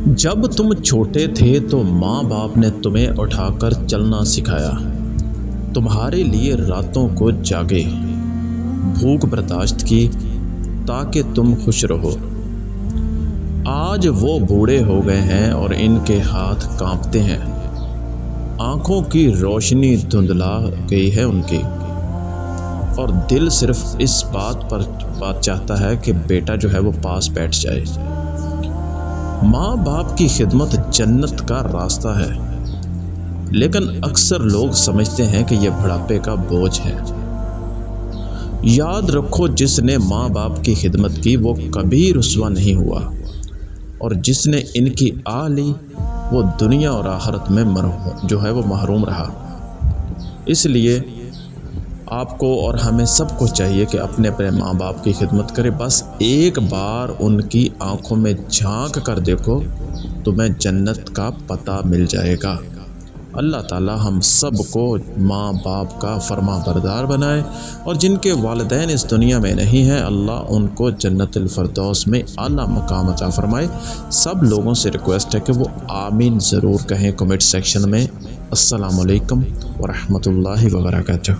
جب تم چھوٹے تھے تو ماں باپ نے تمہیں اٹھا کر چلنا سکھایا، تمہارے لیے راتوں کو جاگے، بھوک برداشت کی تاکہ تم خوش رہو۔ آج وہ بوڑھے ہو گئے ہیں اور ان کے ہاتھ کانپتے ہیں، آنکھوں کی روشنی دھندلا گئی ہے ان کی، اور دل صرف اس بات چاہتا ہے کہ بیٹا جو ہے وہ پاس بیٹھ جائے۔ ماں باپ کی خدمت جنت کا راستہ ہے، لیکن اکثر لوگ سمجھتے ہیں کہ یہ بڑھاپے کا بوجھ ہے۔ یاد رکھو، جس نے ماں باپ کی خدمت کی وہ کبھی رسوا نہیں ہوا، اور جس نے ان کی آہ لی وہ دنیا اور آخرت میں محروم رہا۔ اس لیے آپ کو اور ہمیں سب کو چاہیے کہ اپنے ماں باپ کی خدمت کرے۔ بس ایک بار ان کی آنکھوں میں جھانک کر دیکھو، تمہیں جنت کا پتہ مل جائے گا۔ اللہ تعالی ہم سب کو ماں باپ کا فرما بردار بنائے، اور جن کے والدین اس دنیا میں نہیں ہیں، اللہ ان کو جنت الفردوس میں اعلیٰ مقام عطا فرمائے۔ سب لوگوں سے ریکویسٹ ہے کہ وہ آمین ضرور کہیں کمنٹ سیکشن میں۔ السلام علیکم ورحمۃ اللہ وبرکاتہ۔